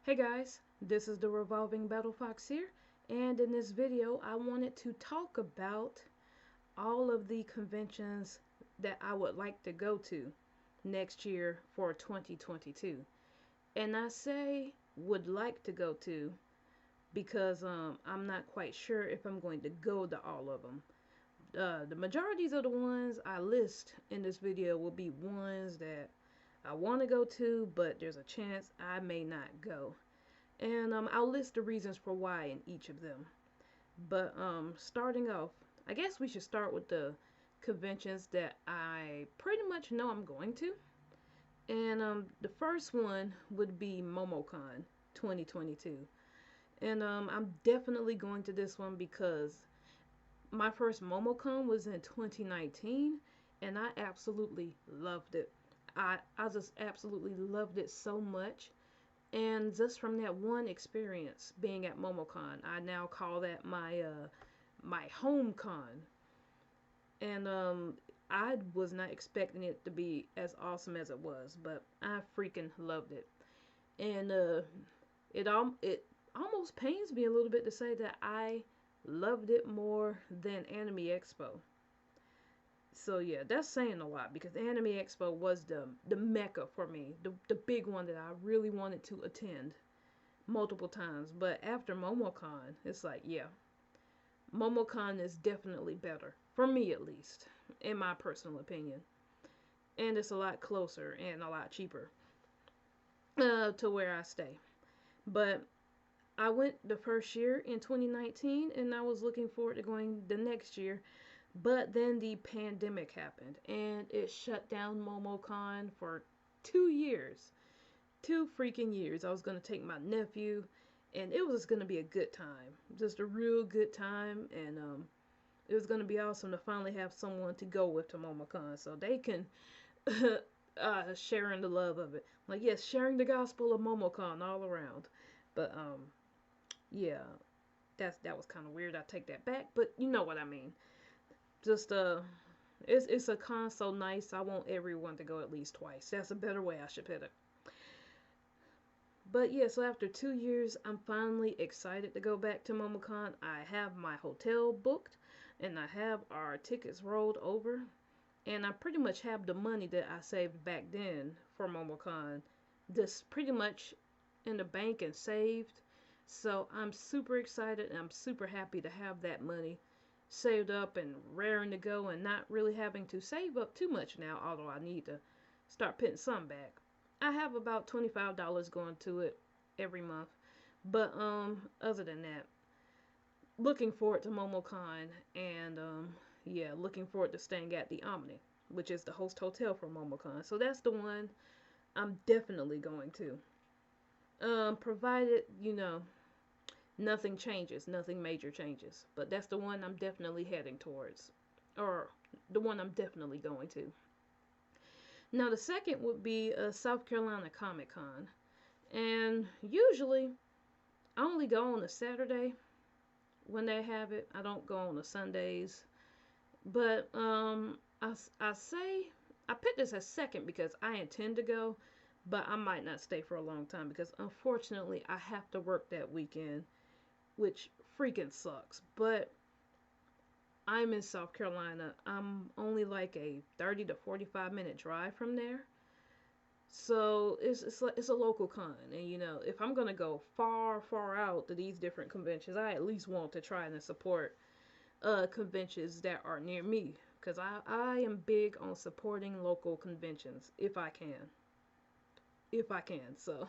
Hey guys, this is the Revolving Battle Fox here, and in this video I wanted to talk about all of the conventions that I would like to go to next year for 2022. And I say would like to go to because I'm not quite sure if I'm going to go to all of them. The majorities of the ones I list in this video will be ones that I want to go to, but there's a chance I may not go. And I'll list the reasons for why in each of them. But starting off, I guess we should start with the conventions that I pretty much know I'm going to. And the first one would be Momocon 2022. And I'm definitely going to this one because my first Momocon was in 2019 and I absolutely loved it. I just absolutely loved it so much. And just from that one experience being at Momocon, I now call that my home con. And I was not expecting it to be as awesome as it was, but I freaking loved it. And it almost pains me a little bit to say that I loved it more than Anime Expo. So yeah, that's saying a lot because Anime Expo was the mecca for me, the big one that I really wanted to attend multiple times. But after Momocon, it's like, yeah, Momocon is definitely better for me, at least, in my personal opinion. And it's a lot closer and a lot cheaper to where I stay. But I went the first year in 2019, and I was looking forward to going the next year. But then the pandemic happened, and it shut down MomoCon for 2 years. 2 freaking years. I was going to take my nephew, and it was going to be a good time. Just a real good time, and it was going to be awesome to finally have someone to go with to MomoCon so they can sharing the love of it. Like, yes, sharing the gospel of MomoCon all around. But, yeah, that was kind of weird. I take that back, but you know what I mean. Just it's a con so nice. I want everyone to go at least twice. That's a better way I should put it. But yeah, so after 2 years, I'm finally excited to go back to MomoCon. I have my hotel booked, and I have our tickets rolled over, and I pretty much have the money that I saved back then for MomoCon, just pretty much in the bank and saved. So I'm super excited and I'm super happy to have that money saved up and raring to go and not really having to save up too much now, although I need to start putting some back. I have about $25 going to it every month. But other than that, looking forward to MomoCon and yeah, looking forward to staying at the Omni, which is the host hotel for MomoCon. So that's the one I'm definitely going to. Provided, nothing changes, nothing major changes. But that's the one I'm definitely heading towards. Or the one I'm definitely going to. Now the second would be South Carolina Comic Con. And usually I only go on a Saturday when they have it. I don't go on the Sundays. But I say I picked this as second because I intend to go, but I might not stay for a long time because unfortunately I have to work that weekend, which freaking sucks. But I'm in South Carolina. I'm only like a 30 to 45-minute drive from there. So it's a local con, and if I'm gonna go far out to these different conventions, I at least want to try and support conventions that are near me, because I am big on supporting local conventions if I can. So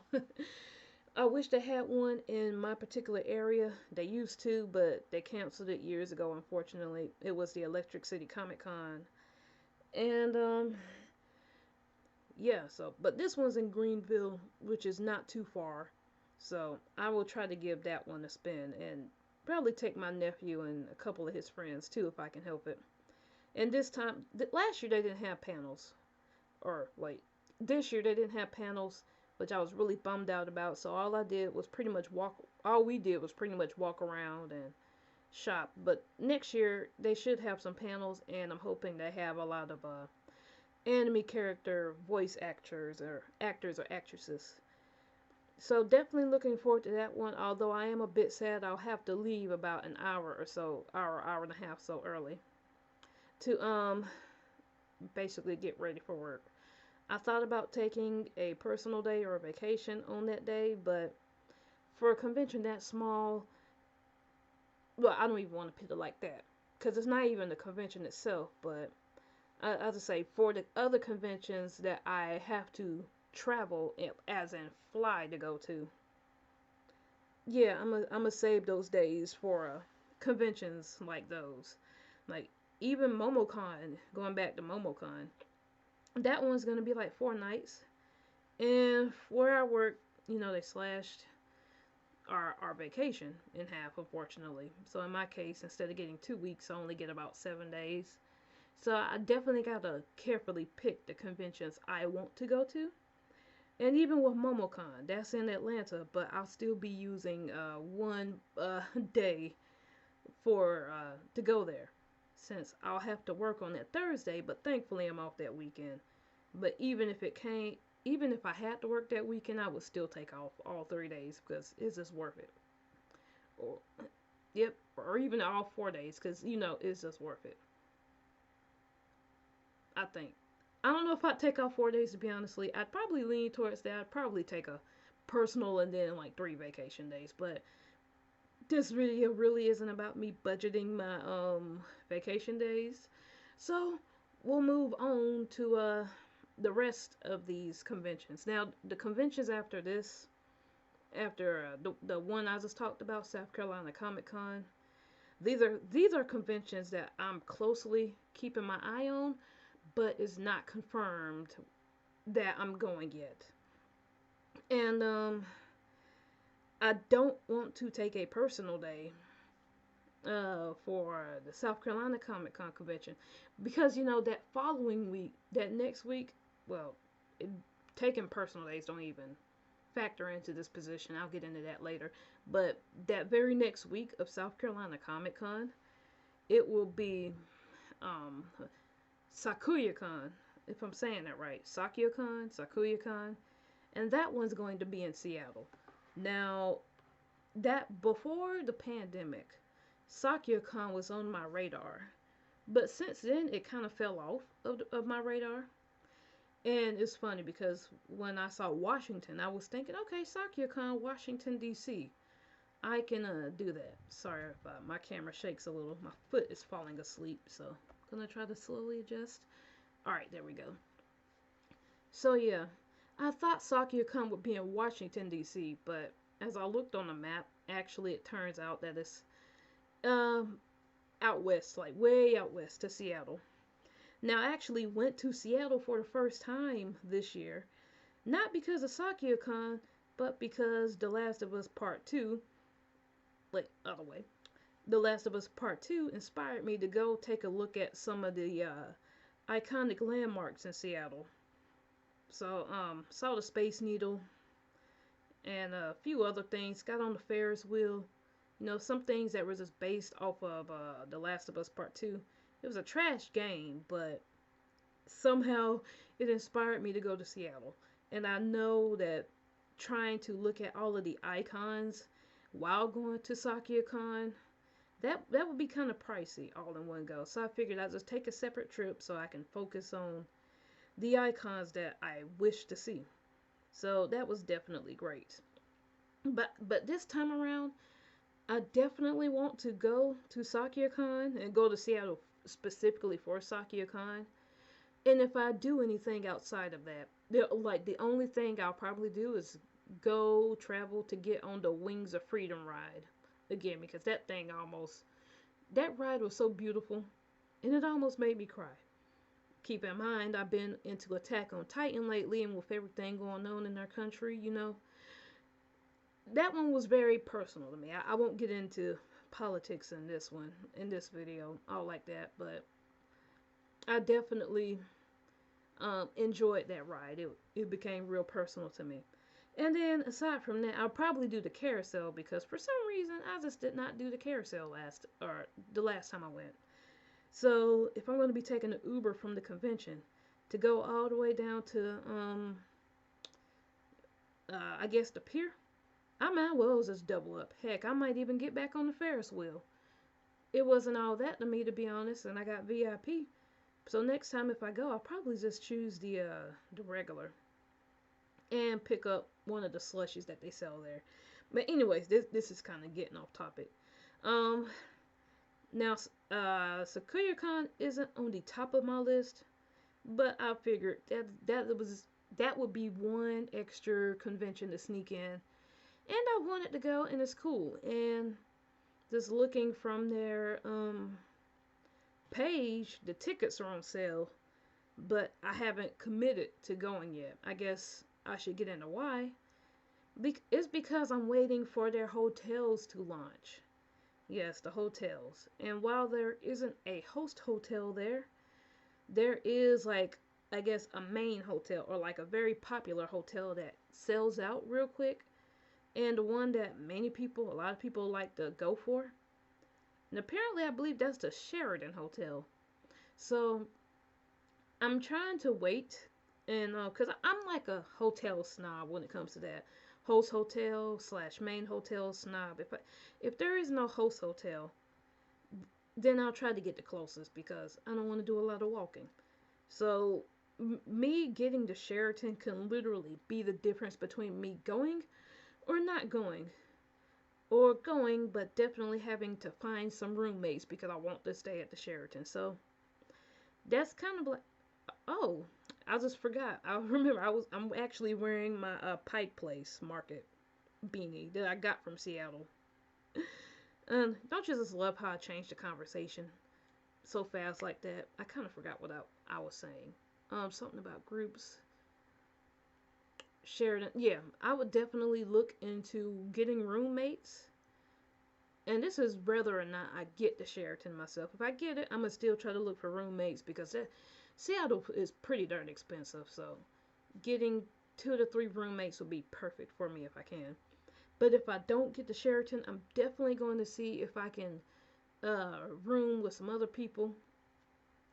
I wish they had one in my particular area. They used to, but they canceled it years ago, unfortunately. It was the Electric City Comic Con. And yeah, so but this one's in Greenville, which is not too far. So I will try to give that one a spin and probably take my nephew and a couple of his friends too if I can help it. And this time, last year they didn't have panels. Or wait, this year they didn't have panels, which I was really bummed out about. So all we did was pretty much walk around and shop. But next year they should have some panels, and I'm hoping they have a lot of anime character voice actors or actresses. So definitely looking forward to that one. Although I am a bit sad, I'll have to leave about an hour or so, hour and a half so early to basically get ready for work. I thought about taking a personal day or a vacation on that day, but for a convention that small, well, I don't even want to put it like that because it's not even the convention itself. But as I say, for the other conventions that I have to travel, as in fly to go to, yeah, I'm gonna save those days for conventions like those. Like even Momocon, going back to Momocon, that one's gonna be like 4 nights. And where I work, they slashed our vacation in half, unfortunately. So in my case, instead of getting 2 weeks, I only get about 7 days. So I definitely gotta carefully pick the conventions I want to go to. And even with Momocon, that's in Atlanta, but I'll still be using one day for to go there, since I'll have to work on that Thursday. But thankfully, I'm off that weekend. But even if I had to work that weekend, I would still take off all 3 days because it's just worth it. Or yep, or even all 4 days because it's just worth it. I think. I don't know if I'd take off 4 days to be honestly. I'd probably lean towards that. I'd probably take a personal and then like 3 vacation days. But this video really isn't about me budgeting my vacation days. So we'll move on to the rest of these conventions. Now the conventions after this, after the one I just talked about, South Carolina Comic Con. These are conventions that I'm closely keeping my eye on, but it's not confirmed that I'm going yet. And I don't want to take a personal day for the South Carolina Comic Con convention because that following week, that next week, well, it, taking personal days don't even factor into this position. I'll get into that later. But that very next week of South Carolina Comic Con, it will be um, Sakura-Con, if I'm saying that right. Sakura-Con, and that one's going to be in Seattle. Now, that before the pandemic, Sakura-Con was on my radar, but since then it kind of fell off of my radar. And it's funny because when I saw Washington, I was thinking, okay, Sakura-Con, Washington, D.C. I can do that. Sorry if my camera shakes a little. My foot is falling asleep, so I'm gonna try to slowly adjust. Alright, there we go. So yeah, I thought Sakura-Con would be in Washington, D.C., but as I looked on the map, actually it turns out that it's um, out west, like way out west to Seattle. Now, I actually went to Seattle for the first time this year, not because of Sakura-Con, but because The Last of Us Part 2, like, other way, The Last of Us Part 2 inspired me to go take a look at some of the iconic landmarks in Seattle. So, saw the Space Needle and a few other things, got on the Ferris wheel, some things that were just based off of The Last of Us Part 2. It was a trash game, but somehow it inspired me to go to Seattle. And I know that trying to look at all of the icons while going to Sakura-Con, that would be kind of pricey all in one go. So I figured I'd just take a separate trip so I can focus on the icons that I wish to see. So that was definitely great. But this time around, I definitely want to go to Sakura-Con and go to Seattle specifically for Sakura-Con. And if I do anything outside of that, the only thing I'll probably do is go travel to get on the Wings of Freedom ride again because that ride was so beautiful and it almost made me cry. Keep in mind, I've been into Attack on Titan lately, and with everything going on in our country, that one was very personal to me. I won't get into politics in this video, all like that, but I definitely enjoyed that ride. It became real personal to me. And then aside from that, I'll probably do the carousel because for some reason I just did not do the carousel the last time I went. So if I'm going to be taking an Uber from the convention to go all the way down to I guess the pier. I might well just double up. Heck, I might even get back on the Ferris wheel. It wasn't all that to me, to be honest, and I got VIP. So next time if I go, I'll probably just choose the regular and pick up one of the slushies that they sell there. But anyways, this is kind of getting off topic. Um, Now, Sakura-Con isn't on the top of my list, but I figured that would be one extra convention to sneak in, and I wanted to go, and it's cool. And just looking from their page, the tickets are on sale, but I haven't committed to going yet. I guess I should get into why. It's because I'm waiting for their hotels to launch. Yes, the hotels. And while there isn't a host hotel there, there is like, I guess, a main hotel or like a very popular hotel that sells out real quick. And the one that a lot of people like to go for. And apparently, I believe that's the Sheraton Hotel. So I'm trying to wait, and cause I'm like a hotel snob when it comes to that. Host hotel slash main hotel snob. If there is no host hotel, then I'll try to get the closest because I don't want to do a lot of walking. So me getting to Sheraton can literally be the difference between me going or not going, or going but definitely having to find some roommates because I want to stay at the Sheraton. So that's kind of like, oh, I just forgot. I remember I'm actually wearing my Pike Place Market beanie that I got from Seattle. And don't you just love how I changed the conversation so fast like that? I kind of forgot what I was saying. Something about groups. Sheridan. Yeah, I would definitely look into getting roommates. And this is whether or not I get the Sheraton myself. If I get it, I'm gonna still try to look for roommates because Seattle is pretty darn expensive. So getting 2 to 3 roommates would be perfect for me if I can. But if I don't get the Sheraton, I'm definitely going to see if I can room with some other people.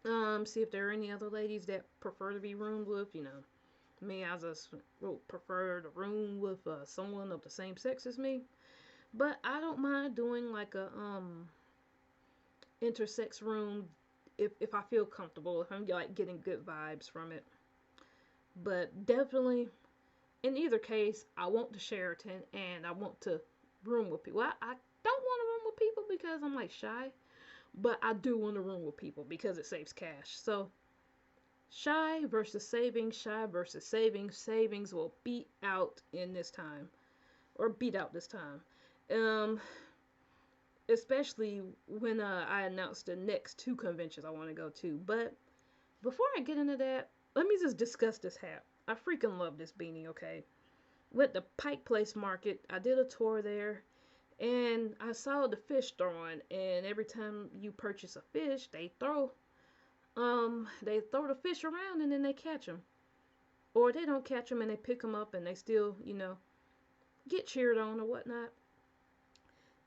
See if there are any other ladies that prefer to be roomed with. Me, I just prefer to room with someone of the same sex as me. But I don't mind doing like a intersex room if I feel comfortable, if I'm like getting good vibes from it. But definitely, in either case, I want the Sheraton and I want to room with people. I don't want to room with people because I'm like shy, but I do want to room with people because it saves cash. So shy versus savings, shy versus savings. Savings will beat out in this time, or beat out this time. Um, Especially when I announced the next 2 conventions I want to go to. But before I get into that, let me just discuss this hat. I freaking love this beanie, okay? Went to Pike Place Market. I did a tour there, and I saw the fish throwing. And every time you purchase a fish, they throw the fish around and then they catch them, or they don't catch them and they pick them up and they still, get cheered on or whatnot.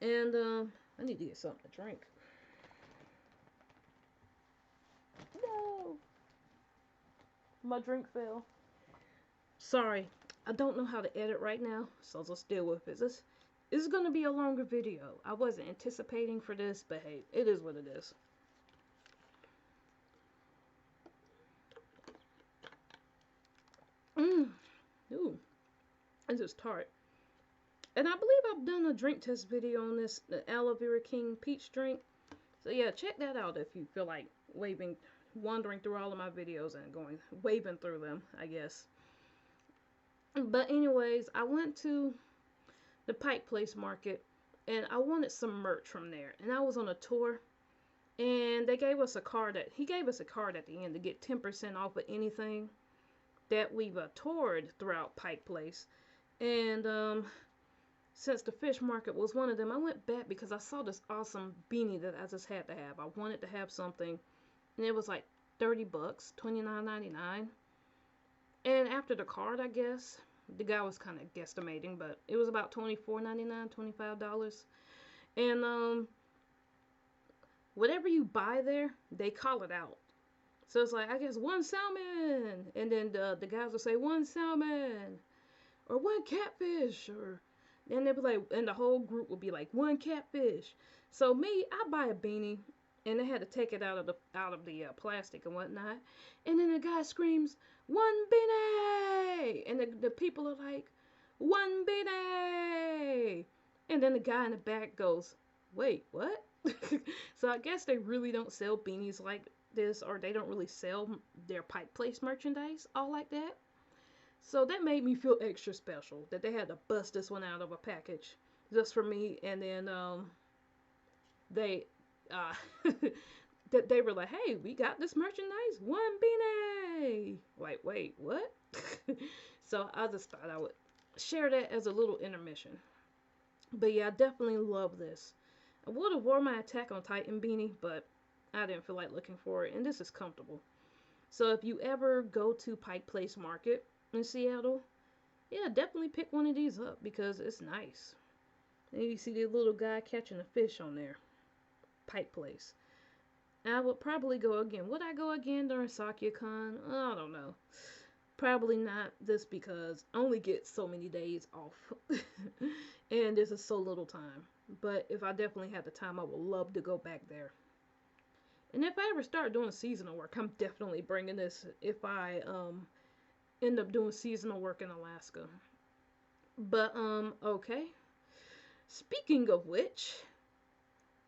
And I need to get something to drink. No, my drink fell. Sorry, I don't know how to edit right now, so just deal with it. This is gonna be a longer video. I wasn't anticipating for this, but hey, it is what it is. Mmm. Ooh, this is tart. And I believe I've done a drink test video on this, the Aloe Vera King peach drink. So yeah, check that out if you feel like wandering through all of my videos and waving through them, I guess. But anyways, I went to the Pike Place Market and I wanted some merch from there. And I was on a tour and he gave us a card at the end to get 10% off of anything that we've toured throughout Pike Place. And since the fish market was one of them, I went back because I saw this awesome beanie that I just had to have. I wanted to have something, and it was like $30, $29.99. And after the card, I guess the guy was kind of guesstimating, but it was about $24.99, $25. And whatever you buy there, they call it out. So it's like, I guess 1 salmon, and then the guys will say 1 salmon. or one catfish, or then they'd be like, and the whole group would be like, one catfish. So me, I buy a beanie, and they had to take it out of the plastic and whatnot, and then the guy screams, one beanie, and the people are like, one beanie, and then the guy in the back goes, wait, what? So I guess they really don't sell beanies like this, or they don't really sell their Pike Place merchandise all like that. So that made me feel extra special that they had to bust this one out of a package just for me. And then they uh, that they were like, "Hey, we got this merchandise, one beanie." Like, wait, what? So I just thought I would share that as a little intermission. But yeah, I definitely love this. I would have worn my Attack on Titan beanie, but I didn't feel like looking for it, and this is comfortable. So if you ever go to Pike Place Market in Seattle, yeah, definitely pick one of these up because it's nice. And you see the little guy catching a fish on there. Pike Place. I would probably go again. Would I go again during Sakura-Con? I don't know. Probably not, just because I only get so many days off. And this is so little time. But if I definitely had the time, I would love to go back there. And if I ever start doing seasonal work, I'm definitely bringing this if I end up doing seasonal work in Alaska. But okay. Speaking of which,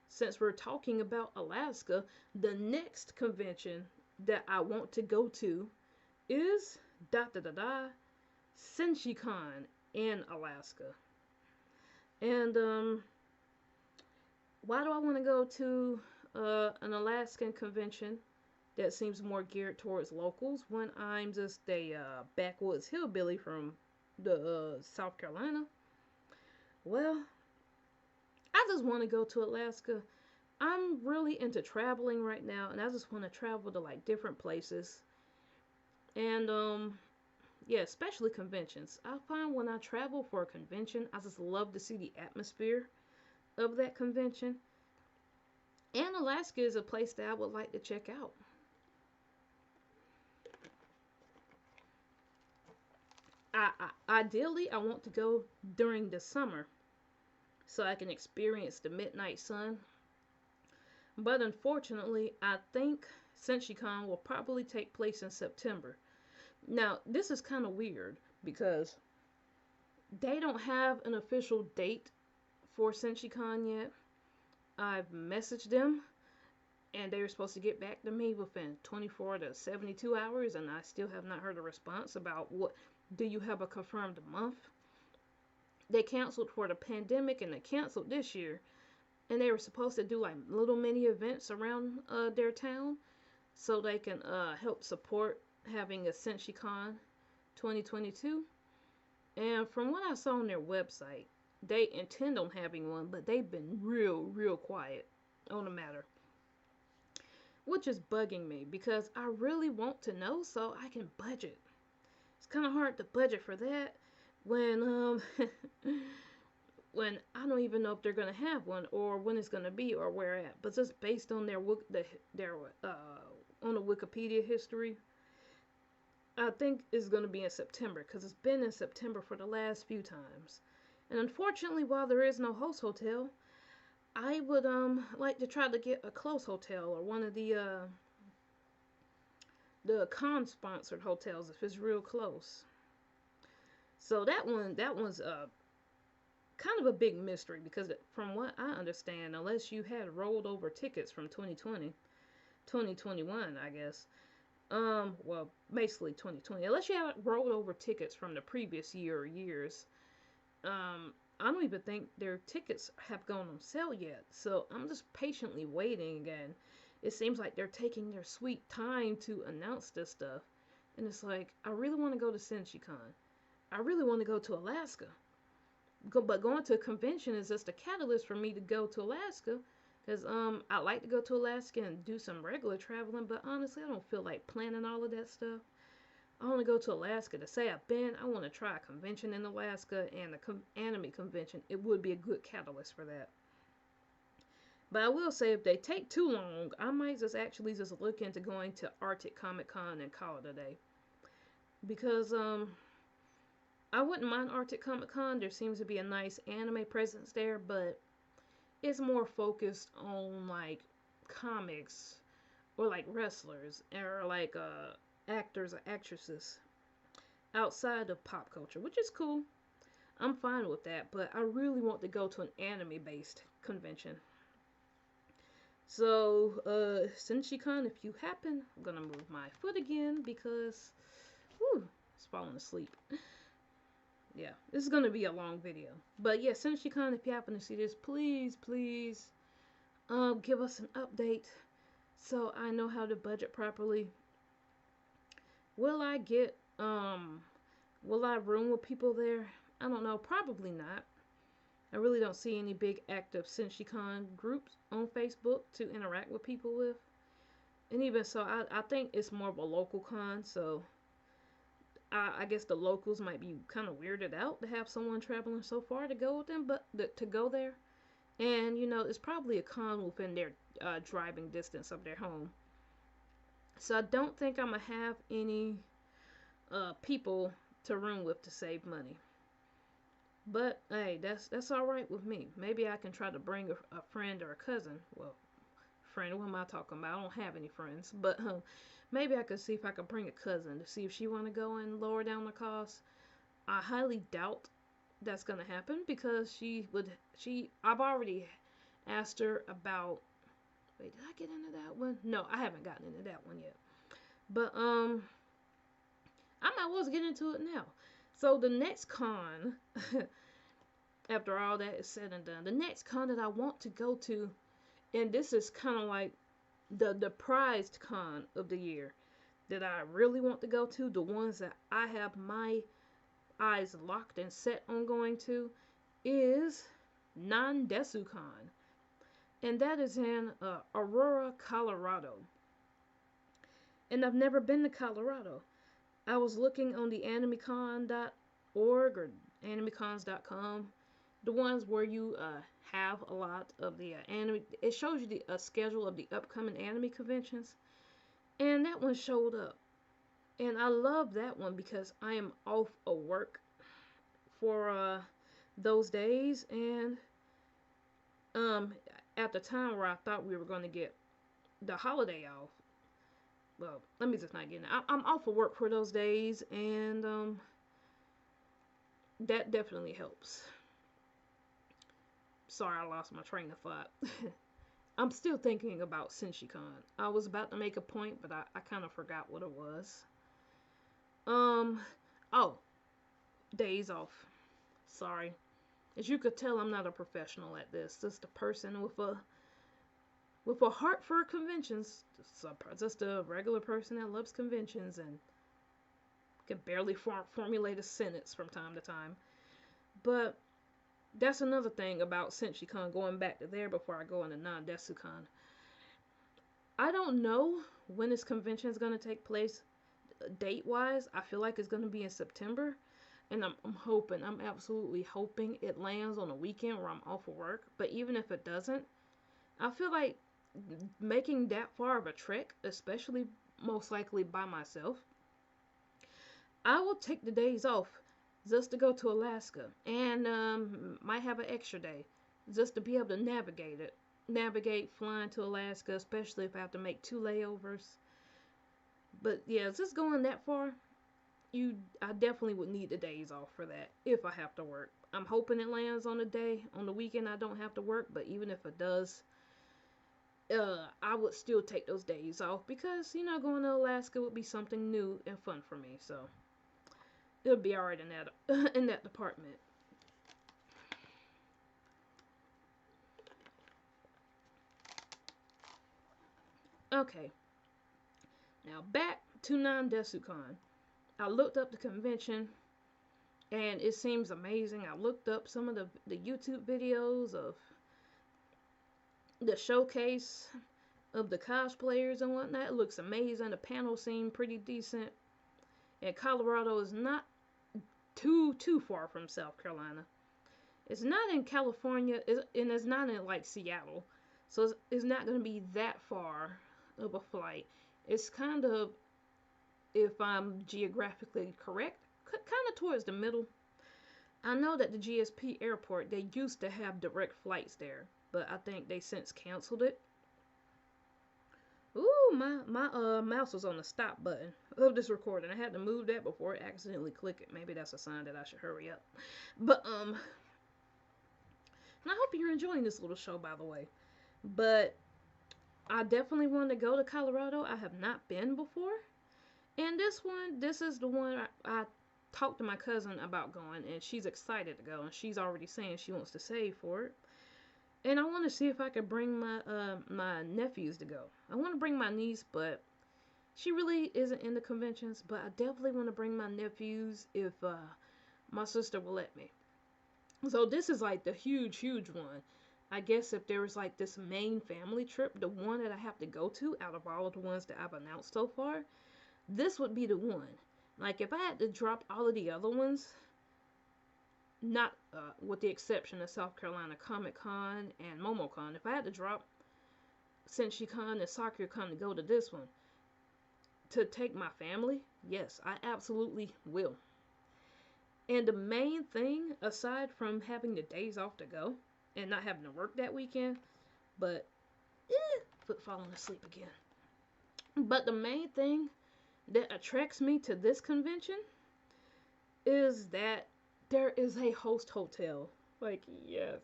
since we're talking about Alaska, the next convention that I want to go to is Senshi-Con in Alaska. And why do I want to go to an Alaskan convention that seems more geared towards locals when I'm just a backwoods hillbilly from the South Carolina? Well, I just want to go to Alaska. I'm really into traveling right now, and I just want to travel to like different places. And yeah, especially conventions. I find when I travel for a convention, I just love to see the atmosphere of that convention. And Alaska is a place that I would like to check out. Ideally, I want to go during the summer so I can experience the midnight sun. But unfortunately, I think Senshi-Con will probably take place in September. Now, this is kind of weird because they don't have an official date for Senshi-Con yet. I've messaged them and they were supposed to get back to me within 24 to 72 hours, and I still have not heard a response about what do you have a confirmed month. They canceled for the pandemic and they canceled this year, and they were supposed to do like little mini events around their town so they can help support having a Senshi-Con 2022. And from what I saw on their website, they intend on having one, but they've been real quiet on the matter, which is bugging me because I really want to know so I can budget. It's kind of hard to budget for that when when I don't even know if they're gonna have one or when it's gonna be or where at. But just based on their on the Wikipedia history, I think it's gonna be in September because it's been in September for the last few times. And unfortunately, while there is no host hotel, I would like to try to get a close hotel or one of the con sponsored hotels if it's real close. So that one's kind of a big mystery because from what I understand, unless you had rolled over tickets from 2020, 2021, I guess. Well, basically 2020. Unless you have rolled over tickets from the previous year or years, I don't even think their tickets have gone on sale yet. So I'm just patiently waiting, and it seems like they're taking their sweet time to announce this stuff. And it's like, I really want to go to Senshi-Con. I really want to go to Alaska. But going to a convention is just a catalyst for me to go to Alaska. Because I like to go to Alaska and do some regular traveling. But honestly, I don't feel like planning all of that stuff. I want to go to Alaska to say I've been. I want to try a convention in Alaska and a anime convention. It would be a good catalyst for that. But I will say if they take too long, I might just actually just look into going to Arctic Comic Con and call it a day. Because I wouldn't mind Arctic Comic Con. There seems to be a nice anime presence there, but it's more focused on like comics or like wrestlers or like actors or actresses outside of pop culture, which is cool. I'm fine with that, but I really want to go to an anime based convention. So, Senshi-Con, if you happen, I'm gonna move my foot again because, whew, it's falling asleep. Yeah, this is gonna be a long video. But yeah, Senshi-Con, if you happen to see this, please, please, give us an update so I know how to budget properly. Will I get, will I room with people there? I don't know, probably not. I really don't see any big active Senshi-Con groups on Facebook to interact with people with. And even so, I think it's more of a local con, so I guess the locals might be kind of weirded out to have someone traveling so far to go with them, but to go there. And, it's probably a con within their driving distance of their home. So I don't think I'm going to have any people to room with to save money. But hey, that's all right with me. Maybe I can try to bring a friend or a cousin. Well, friend, what am I talking about? I don't have any friends, but maybe I could see if I could bring a cousin to see if she want to go and lower down the cost. I highly doubt that's gonna happen because I've already asked her about. Wait, did I get into that one? No, I haven't gotten into that one yet. But I might as well get into it now. So the next con, after all that is said and done, the next con that I want to go to, and this is kind of like the prized con of the year that I really want to go to, the ones that I have my eyes locked and set on going to, is Namdasucon, and that is in Aurora, Colorado. And I've never been to Colorado. I was looking on the animecon.org or animecons.com, the ones where you have a lot of the anime. It shows you the schedule of the upcoming anime conventions, and that one showed up. And I love that one because I am off of work for those days, and um, at the time where I thought we were going to get the holiday off. Well, let me just not get it. I'm off of work for those days, and that definitely helps. Sorry, I lost my train of thought. I'm still thinking about Senshi-Con. I was about to make a point, but I kind of forgot what it was. Oh, days off. Sorry. As you could tell, I'm not a professional at this. Just a person with a heart for conventions. Just a regular person that loves conventions and can barely formulate a sentence from time to time. But that's another thing about Senshi-Con, going back to there before I go into Namdasucon. I don't know when this convention is going to take place date-wise. I feel like it's going to be in September. And I'm absolutely hoping it lands on a weekend where I'm off of work. But even if it doesn't, I feel like making that far of a trek, especially most likely by myself, I will take the days off just to go to Alaska, and might have an extra day just to be able to navigate flying to Alaska, especially if I have to make 2 layovers. But yeah, just going that far, I definitely would need the days off for that if I have to work. I'm hoping it lands on the weekend I don't have to work, but even if it does, I would still take those days off because, going to Alaska would be something new and fun for me. So it'll be alright in that department. Okay, now back to Namdasucon. I looked up the convention, and it seems amazing. I looked up some of the YouTube videos of the showcase of the cosplayers and whatnot. It looks amazing. The panel seemed pretty decent. And Colorado is not too far from South Carolina. It's not in California, and it's not in like Seattle, so it's not going to be that far of a flight. It's kind of, if I'm geographically correct, kind of towards the middle. I know that the GSP airport, they used to have direct flights there, but I think they since canceled it. Ooh, my mouse was on the stop button of this recording. I had to move that before it accidentally click it. Maybe that's a sign that I should hurry up. But and I hope you're enjoying this little show, by the way. But I definitely want to go to Colorado. I have not been before. And this is the one I talked to my cousin about going, and she's excited to go, and she's already saying she wants to save for it. And I want to see if I could bring my nephews to go. I want to bring my niece, but she really isn't into conventions. But I definitely want to bring my nephews if my sister will let me. So this is like the huge one. I guess if there was like this main family trip, the one that I have to go to out of all of the ones that I've announced so far, this would be the one. Like if I had to drop all of the other ones, not with the exception of South Carolina Comic-Con and Momocon, if I had to drop Senshi-Con and Sakura-Con to go to this one, to take my family, yes, I absolutely will. And the main thing, aside from having the days off to go and not having to work that weekend, but foot falling asleep again. But the main thing that attracts me to this convention is that there is a host hotel. Like, yes,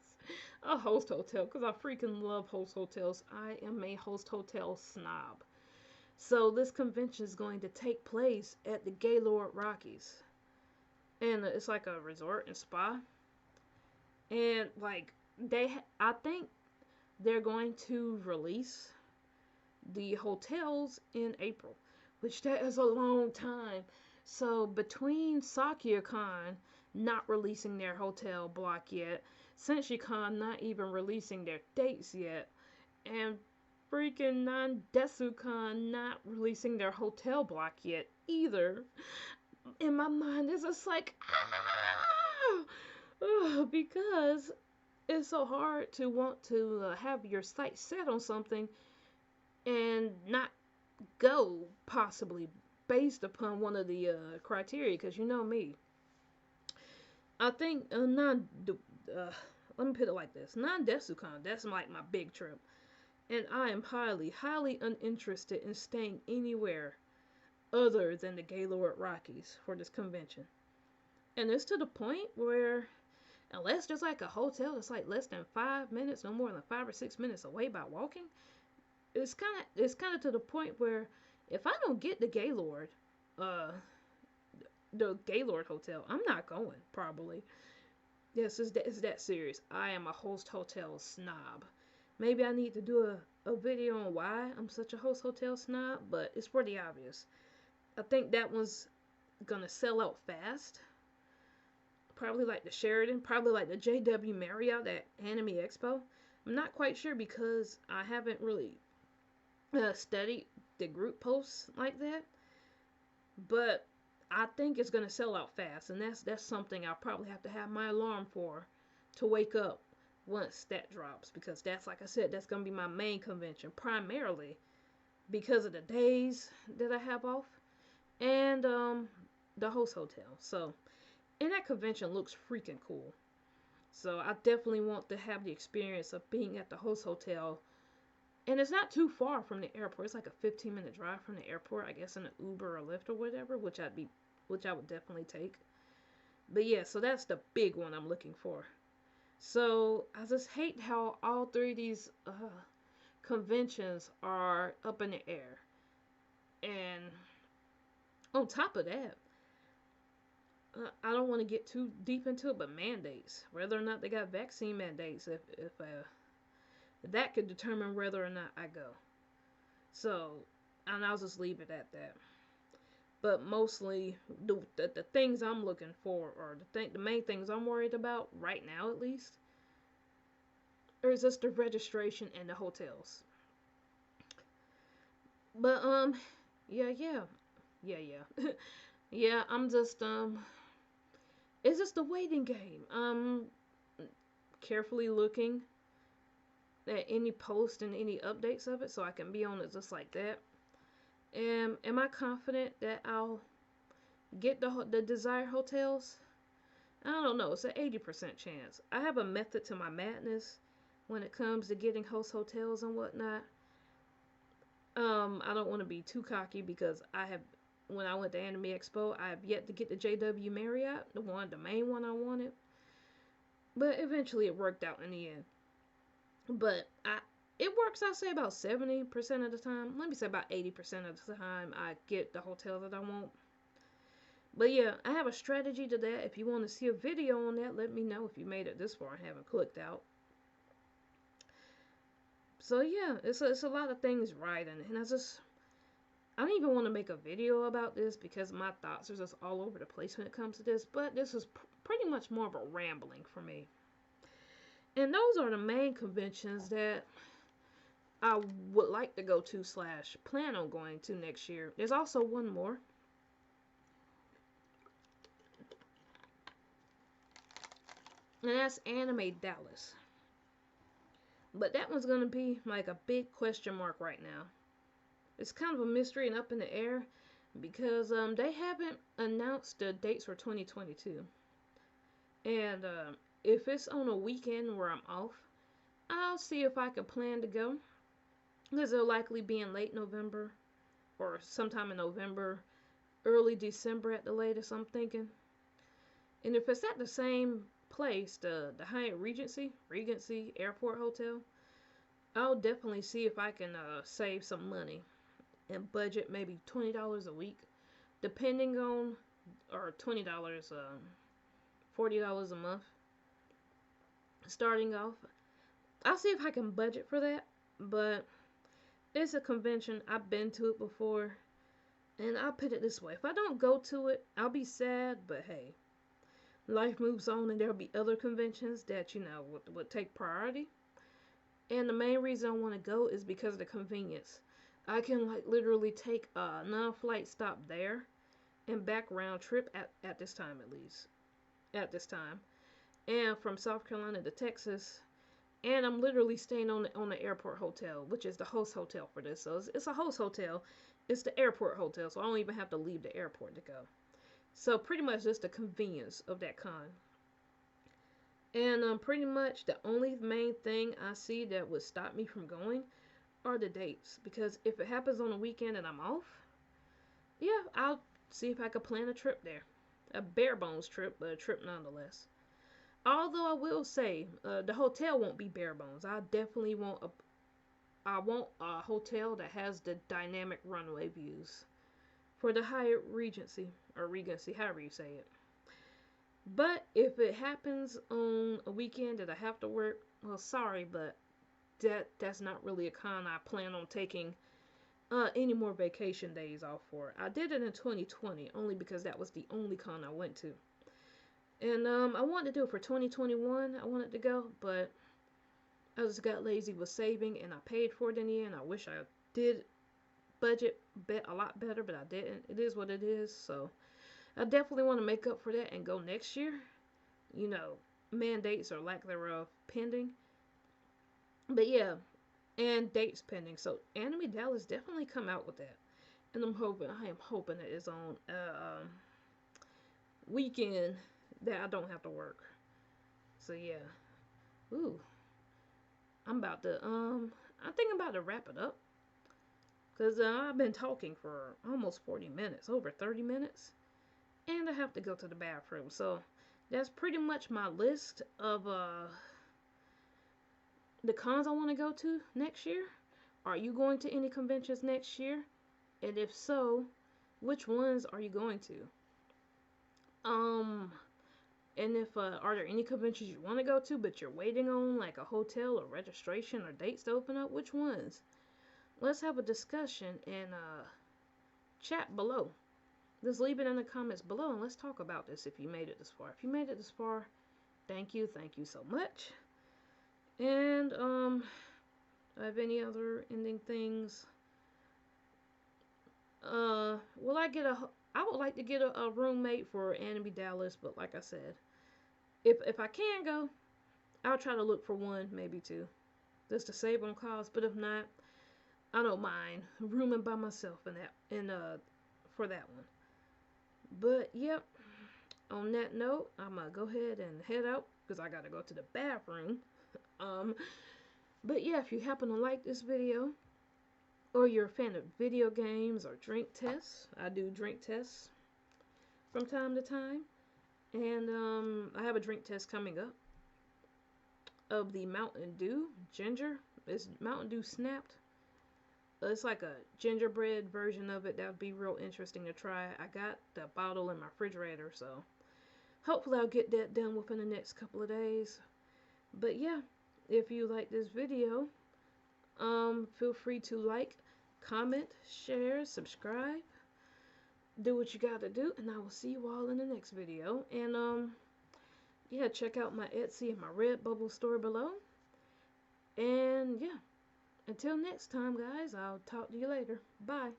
a host hotel, because I freaking love host hotels. I am a host hotel snob. So this convention is going to take place at the Gaylord Rockies. And it's like a resort and spa. And like I think they're going to release the hotels in April, which that is a long time. So between Sakura-Con not releasing their hotel block yet, Senshi-Con not even releasing their dates yet, and freaking Namdasucon not releasing their hotel block yet either, in my mind it's just like because it's so hard to want to have your sights set on something and not go possibly based upon one of the criteria, because you know me. I think let me put it like this: Namdasucon, that's like my big trip, and I am highly uninterested in staying anywhere other than the Gaylord Rockies for this convention. And it's to the point where unless there's like a hotel that's like less than 5 minutes, no more than 5 or 6 minutes away by walking, it's kind of to the point where if I don't get uh the Gaylord Hotel, I'm not going probably. Yes, it's that serious. I am a host hotel snob. Maybe I need to do a video on why I'm such a host hotel snob, but it's pretty obvious. I think that one's gonna sell out fast. Probably like the Sheraton, probably like the JW Marriott at Anime Expo. I'm not quite sure because I haven't really studied the group posts like that. But I think it's gonna sell out fast, and that's something I'll probably have to have my alarm for to wake up once that drops, because that's, like I said, that's gonna be my main convention primarily because of the days that I have off and the host hotel. So, and that convention looks freaking cool. So I definitely want to have the experience of being at the host hotel. And it's not too far from the airport. It's like a 15-minute drive from the airport, I guess in an Uber or Lyft or whatever, which I would definitely take. But yeah, so that's the big one I'm looking for. So I just hate how all three of these conventions are up in the air. And on top of that, I don't want to get too deep into it, but mandates, whether or not they got vaccine mandates, if that could determine whether or not I go. So, and I'll just leave it at that. But mostly, the things I'm looking for, or the main things I'm worried about right now, at least, is just the registration and the hotels. But yeah, yeah. I'm just it's just a waiting game. Carefully looking at any post and any updates of it so I can be on it just like that. Am I confident that I'll get the desired hotels? I don't know. It's an 80% chance. I have a method to my madness when it comes to getting host hotels and whatnot. I don't want to be too cocky because when I went to Anime Expo, I have yet to get the JW Marriott, the main one I wanted. But eventually it worked out in the end. But it works, I'll say about 70% of the time. Let me say about 80% of the time I get the hotel that I want. But yeah, I have a strategy to that. If you want to see a video on that, let me know if you made it this far and haven't clicked out. So yeah, it's a lot of things right, and I don't even want to make a video about this because my thoughts are just all over the place when it comes to this. But this is pretty much more of a rambling for me. And those are the main conventions that I would like to go to / plan on going to next year. There's also one more. And that's Anime Dallas. But that one's going to be like a big question mark right now. It's kind of a mystery and up in the air because they haven't announced the dates for 2022. And if it's on a weekend where I'm off, I'll see if I can plan to go. Because it'll likely be in late November or sometime in November, early December at the latest, I'm thinking. And if it's at the same place, the Hyatt Regency Airport Hotel, I'll definitely see if I can save some money and budget maybe $20 a week, depending on, or $20, $40 a month. Starting off, I'll see if I can budget for that, but it's a convention. I've been to it before, and I'll put it this way. If I don't go to it, I'll be sad, but hey, life moves on and there'll be other conventions that, would take priority. And the main reason I want to go is because of the convenience. I can literally take a non-flight stop there and back round trip at this time, at least. At this time. And from South Carolina to Texas. And I'm literally staying on the airport hotel, which is the host hotel for this. So it's a host hotel. It's the airport hotel, so I don't even have to leave the airport to go. So pretty much just the convenience of that con. And pretty much the only main thing I see that would stop me from going are the dates. Because if it happens on a weekend and I'm off, yeah, I'll see if I could plan a trip there. A bare bones trip, but a trip nonetheless. Although I will say, the hotel won't be bare bones. I definitely want I want a hotel that has the dynamic runway views for the Hyatt Regency, or Regency, however you say it. But if it happens on a weekend that I have to work, well, sorry, but that's not really a con I plan on taking any more vacation days off for. I did it in 2020 only because that was the only con I went to. And I wanted to do it for 2021. I wanted to go, but I just got lazy with saving and I paid for it in the end. I wish I did budget a lot better, but I didn't. It is what it is, so I definitely want to make up for that and go next year. Mandates or lack thereof pending. But yeah, and dates pending. So Anime Dallas definitely come out with that. And I am hoping that it's on weekend that I don't have to work. So yeah. Ooh. I think I'm about to wrap it up. Because I've been talking for almost 40 minutes, over 30 minutes. And I have to go to the bathroom. So that's pretty much my list of the cons I want to go to next year. Are you going to any conventions next year? And if so, which ones are you going to? And if are there any conventions you want to go to but you're waiting on like a hotel or registration or dates to open up? Which ones? Let's have a discussion and chat below. Just leave it in the comments below and let's talk about this if you made it this far. If you made it this far, thank you so much. And do I have any other ending things? I would like to get a roommate for Anime Dallas, but like I said, if I can go, I'll try to look for one, maybe two, just to save on cost. But if not, I don't mind rooming by myself for that one. But yep, on that note, I'm gonna go ahead and head out because I gotta go to the bathroom. Um, but yeah, if you happen to like this video, or you're a fan of video games or drink tests, I do drink tests from time to time. And I have a drink test coming up of the Mountain Dew Ginger. It's Mountain Dew Snapped. It's like a gingerbread version of it. That would be real interesting to try. I got the bottle in my refrigerator, so hopefully I'll get that done within the next couple of days. But yeah, if you like this video, feel free to like, comment, share, subscribe. Do what you gotta do, and I will see you all in the next video. And yeah, check out my Etsy and my Redbubble store below. And yeah, until next time, guys, I'll talk to you later. Bye.